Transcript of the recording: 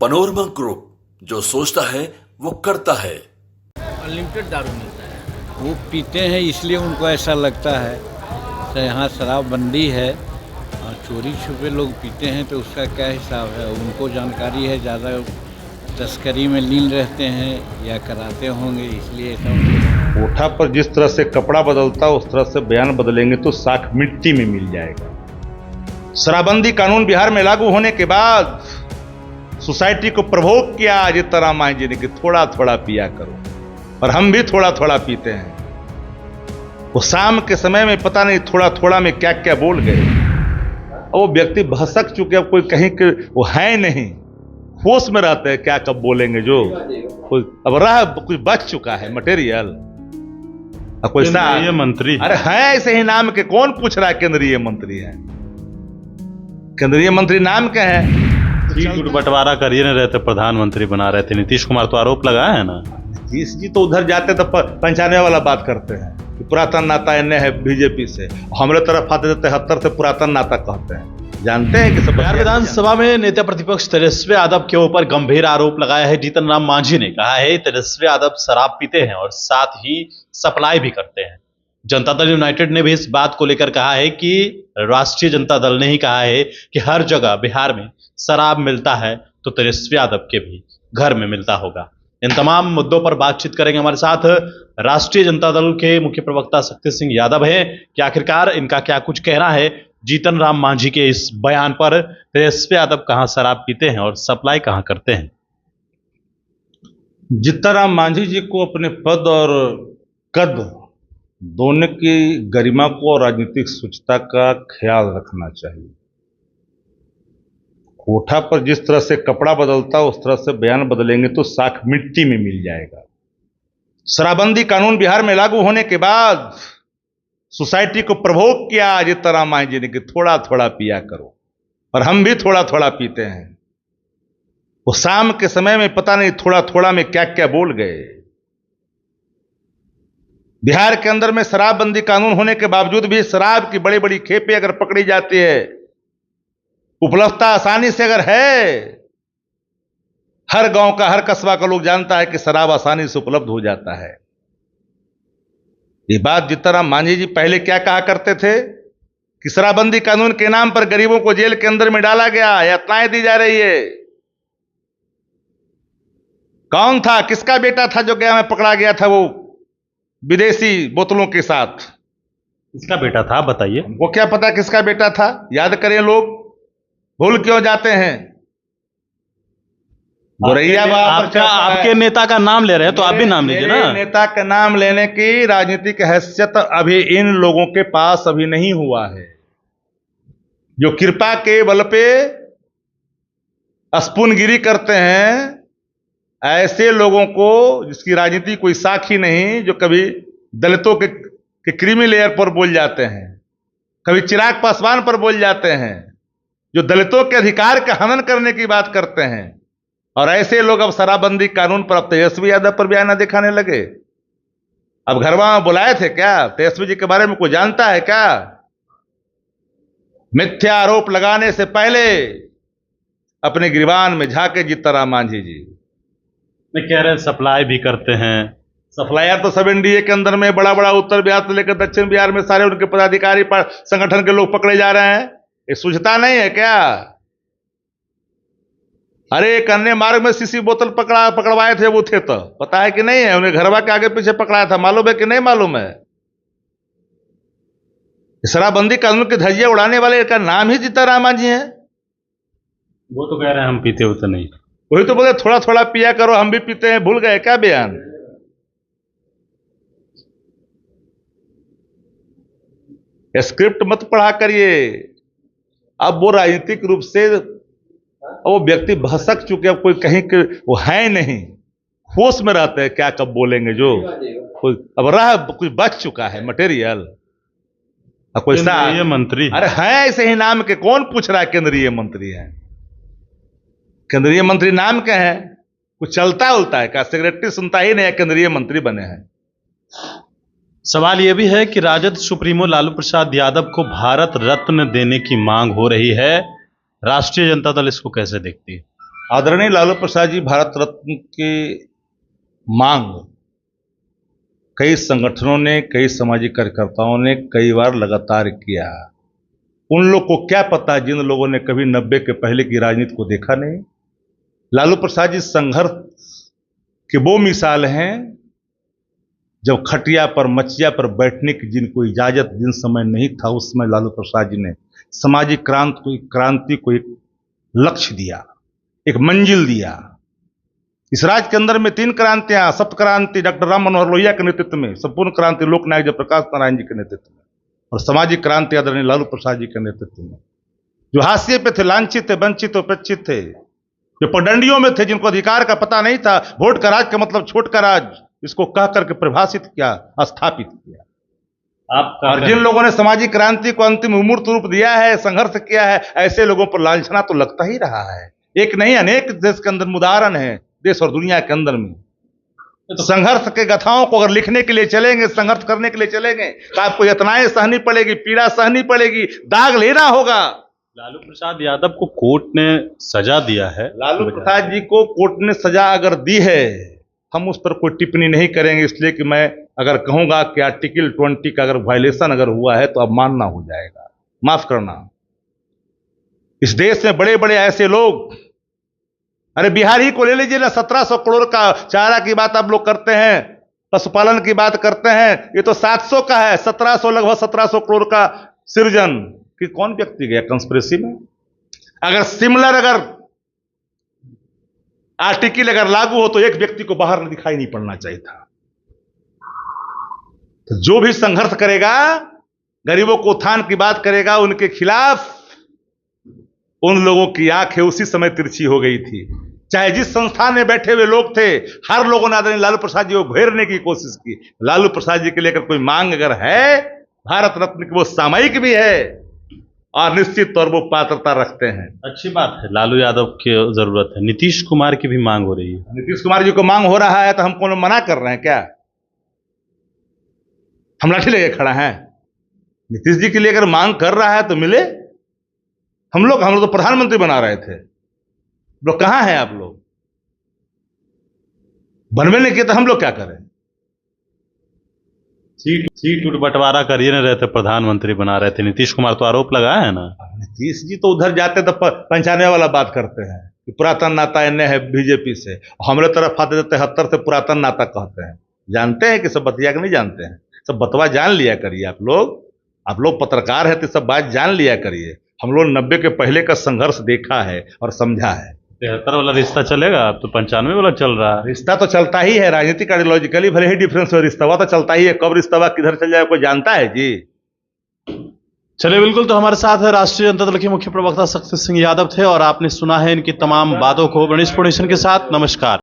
Panorama group, जो सोचता है वो करता है। अनलिमिटेड दारू मिलता है। वो पीते हैं इसलिए उनको ऐसा लगता है। तो यहाँ शराबबंदी है और चोरी छुपे लोग पीते हैं तो उसका क्या हिसाब है, उनको जानकारी है, ज़्यादा तस्करी में लीन रहते हैं या कराते होंगे, इसलिए ऐसा। कोठा पर जिस तरह से कपड़ा बदलता उस तरह से बयान बदलेंगे तो साख मिट्टी में मिल जाएगा। शराबबंदी कानून बिहार में लागू होने के बाद सोसाइटी को प्रवोक किया जीतनराम मांझी जी ने कि थोड़ा थोड़ा पिया करो, और हम भी थोड़ा थोड़ा पीते हैं। वो शाम के समय में पता नहीं थोड़ा थोड़ा में क्या क्या बोल गए। वो व्यक्ति भसक चुके, अब कोई कहीं के वो है नहीं, होश में रहते हैं क्या कब बोलेंगे, जो कोई अब रहा कुछ बच चुका है मटेरियल। अब कोई केंद्रीय मंत्री, अरे है ऐसे ही नाम के, कौन पूछ रहा है केंद्रीय मंत्री है? केंद्रीय मंत्री नाम क्या है? सीट बंटवारा करिए न रहे थे, प्रधानमंत्री बना रहे थे नीतीश कुमार, तो आरोप लगाया है ना। नीतीश जी तो उधर जाते तो पंचानवे वाला बात करते हैं कि पुरातन नाता इन्हें है बीजेपी से, हमारे तरफ आते थे 73 से पुरातन नाता कहते हैं। जानते हैं कि सब बिहार विधानसभा में नेता प्रतिपक्ष तेजस्वी यादव के ऊपर गंभीर आरोप लगाया है। जीतनराम मांझी ने कहा है तेजस्वी यादव शराब पीते हैं और साथ ही सप्लाई भी करते हैं। जनता दल यूनाइटेड ने भी इस बात को लेकर कहा है कि राष्ट्रीय जनता दल ने ही कहा है कि हर जगह बिहार में शराब मिलता है तो तेजस्वी यादव के भी घर में मिलता होगा। इन तमाम मुद्दों पर बातचीत करेंगे। हमारे साथ राष्ट्रीय जनता दल के मुख्य प्रवक्ता शक्ति सिंह यादव हैं कि आखिरकार इनका क्या कुछ कहना है जीतनराम मांझी के इस बयान पर। तेजस्वी यादव कहां शराब पीते हैं और सप्लाई कहां करते हैं? जीतनराम मांझी जी को अपने पद और कद दोनों की गरिमा को और राजनीतिक शुचिता का ख्याल रखना चाहिए। कोठा पर जिस तरह से कपड़ा बदलता उस तरह से बयान बदलेंगे तो साख मिट्टी में मिल जाएगा। शराबबंदी कानून बिहार में लागू होने के बाद सोसाइटी को प्रवोक किया जीतनराम मांझी जी ने कि थोड़ा थोड़ा पिया करो, और हम भी थोड़ा थोड़ा पीते हैं। वो शाम के समय में पता नहीं थोड़ा थोड़ा में क्या क्या बोल गए। बिहार के अंदर में शराबबंदी कानून होने के बावजूद भी शराब की बड़ी बड़ी खेपें अगर पकड़ी जाती है, उपलब्धता आसानी से अगर है, हर गांव का हर कस्बा का लोग जानता है कि शराब आसानी से उपलब्ध हो जाता है। ये बात जीतनराम मांझी जी पहले क्या कहा करते थे कि शराबबंदी कानून के नाम पर गरीबों को जेल के अंदर में डाला गया, यातनाएं दी जा रही है। कौन था, किसका बेटा था जो गया में पकड़ा गया था वो विदेशी बोतलों के साथ? किसका बेटा था बताइए? वो क्या पता किसका बेटा था? याद करें, लोग भूल क्यों जाते हैं? गोरैया आपके नेता का नाम ले रहे हैं तो आप भी नाम लीजिए ना। नेता का नाम लेने की राजनीतिक हैसियत अभी इन लोगों के पास अभी नहीं हुआ है, जो कृपा के बल पे अस्पुनगिरी करते हैं। ऐसे लोगों को जिसकी राजनीति कोई साखी नहीं, जो कभी दलितों के क्रीमी लेयर पर बोल जाते हैं, कभी चिराग पासवान पर बोल जाते हैं, जो दलितों के अधिकार का हनन करने की बात करते हैं, और ऐसे लोग अब शराबबंदी कानून पर अब तेजस्वी यादव पर बयान दिखाने लगे। अब घरवा में बुलाए थे क्या? तेजस्वी जी के बारे में कोई जानता है क्या? मिथ्या आरोप लगाने से पहले अपने गिरबान में झांके जीतनराम मांझी जी। मैं कह रहे हैं सप्लाई भी करते हैं। सप्लायर तो सब एनडीए के अंदर में बड़ा बड़ा उत्तर बिहार से लेकर दक्षिण बिहार में सारे उनके पदाधिकारी पर संगठन के लोग पकड़े जा रहे हैं। ये सूझता नहीं है क्या? अरे एक अन्य मार्ग में सीसी बोतल पकड़वाए थे, वो थे तो पता है कि नहीं है? उन्हें घरवा के आगे पीछे पकड़ाया था, मालूम है कि नहीं मालूम है? शराबबंदी कानून के धज्जियां उड़ाने वाले का नाम ही जीतनराम मांझी है। वो तो कह रहे हैं हम पीते होते नहीं। वही तो बोले थोड़ा थोड़ा पिया करो, हम भी पीते हैं, भूल गए क्या बयान? स्क्रिप्ट मत पढ़ा करिए। अब वो राजनीतिक रूप से वो व्यक्ति भसक चुके, अब कोई कहीं के वो है नहीं, होश में रहते हैं क्या कब बोलेंगे, जो कोई अब रहा कुछ बच चुका है मटेरियल। अब कोई केंद्रीय मंत्री, अरे है ऐसे ही नाम के, कौन पूछ रहा है केंद्रीय मंत्री है? केंद्रीय मंत्री नाम क्या है? कुछ चलता उलता है क्या? सेक्रेटरी सुनता ही नहीं, केंद्रीय मंत्री बने हैं। सवाल यह भी है कि राजद सुप्रीमो लालू प्रसाद यादव को भारत रत्न देने की मांग हो रही है। राष्ट्रीय जनता दल इसको कैसे देखती है? आदरणीय लालू प्रसाद जी भारत रत्न की मांग कई संगठनों ने, कई सामाजिक कार्यकर्ताओं ने कई बार लगातार किया। उन लोग को क्या पता जिन लोगों ने कभी 90 के पहले की राजनीति को देखा नहीं। लालू प्रसाद जी संघर्ष की वो मिसाल हैं जब खटिया पर, मचिया पर बैठने की जिनको इजाजत जिन समय नहीं था, उस समय लालू प्रसाद जी ने सामाजिक क्रांति को एक लक्ष्य दिया, एक मंजिल दिया। इस राज्य के अंदर में 3 क्रांतियां, सप्त क्रांति डॉक्टर राम मनोहर लोहिया के नेतृत्व में, संपूर्ण क्रांति लोकनायक जयप्रकाश नारायण जी के नेतृत्व में, और सामाजिक क्रांति आदरणीय लालू प्रसाद जी के नेतृत्व में, जो हाशिए पे थे, लांछित थे, वंचित उपेक्षित थे, जो पगडंडियों में थे, जिनको अधिकार का पता नहीं था, वोट का राज का मतलब छोट का राज, इसको कह करके परिभाषित किया, स्थापित किया। और जिन लोगों ने सामाजिक क्रांति को अंतिम मूर्त रूप दिया है, संघर्ष किया है, ऐसे लोगों पर लांछना तो लगता ही रहा है। एक नहीं अनेक देश के अंदर उदाहरण है, देश और दुनिया के अंदर में। संघर्ष के गाथाओं को अगर लिखने के लिए चलेंगे, संघर्ष करने के लिए चलेंगे, तो आपको यातनाएं सहनी पड़ेगी, पीड़ा सहनी पड़ेगी, दाग लेना होगा। लालू प्रसाद यादव को कोर्ट ने सजा दिया है। लालू प्रसाद जी को कोर्ट ने सजा अगर दी है, हम उस पर कोई टिप्पणी नहीं करेंगे, इसलिए कि मैं अगर कहूंगा कि आर्टिकल 20 का अगर वायलेशन अगर हुआ है तो अब मानना हो जाएगा, माफ करना। इस देश में बड़े बड़े ऐसे लोग, अरे बिहार ही को ले लीजिए ना, 1700 करोड़ का चारा की बात आप लोग करते हैं, पशुपालन की बात करते हैं, ये तो 700 का है, 1700 लगभग 1700 करोड़ का सृजन कि कौन व्यक्ति गया कंस्पिरेसी में। अगर सिमिलर अगर आर्टिकल अगर लागू हो तो एक व्यक्ति को बाहर दिखाई नहीं पड़ना चाहिए था। तो जो भी संघर्ष करेगा, गरीबों को उत्थान की बात करेगा, उनके खिलाफ उन लोगों की आंखें उसी समय तिरछी हो गई थी। चाहे जिस संस्थान में बैठे हुए लोग थे, हर लोगों ने आदरणीय लालू प्रसाद जी को घेरने की कोशिश की। लालू प्रसाद जी के लिए अगर कोई मांग अगर है भारत रत्न की, वो सामयिक भी है और निश्चित तौर वो पात्रता रखते हैं। अच्छी बात है, लालू यादव की जरूरत है। नीतीश कुमार की भी मांग हो रही है। नीतीश कुमार जी को मांग हो रहा है तो हम कौन मना कर रहे हैं क्या? हम लाठी लेके खड़ा है? नीतीश जी के लिए अगर मांग कर रहा है तो मिले। हम लोग तो प्रधानमंत्री बना रहे थे, लोग कहां हैं आप लोग? बनवे नहीं किए तो हम लोग क्या करें? सीट बंटवारा कर ही नहीं रहे थे, प्रधानमंत्री बना रहे थे। नीतीश कुमार तो आरोप लगाया है ना। नीतीश जी तो उधर जाते तो 95 वाला बात करते हैं कि पुरातन नाता इन्हें है बीजेपी से, हमारे तरफ आते 73 से पुरातन नाता कहते हैं। जानते हैं कि सब बतिया के नहीं जानते हैं, सब बतवा जान लिया करिए। आप लोग पत्रकार है तो सब बात जान लिया करिए। हम लोग 90 के पहले का संघर्ष देखा है और समझा है। 73 वाला रिश्ता चलेगा? अब तो 95 वाला चल रहा है। रिश्ता तो चलता ही है, राजनीतिक आइडियोलॉजिकली भले ही डिफरेंस हो, रिश्ता तो चलता ही है। कब रिश्ता किधर चल जाए कोई जानता है जी? चलिए, बिल्कुल। तो हमारे साथ है राष्ट्रीय जनता दल के मुख्य प्रवक्ता शक्ति सिंह यादव थे और आपने सुना है इनकी तमाम बातों को। गणेश फाउंडेशन के साथ नमस्कार।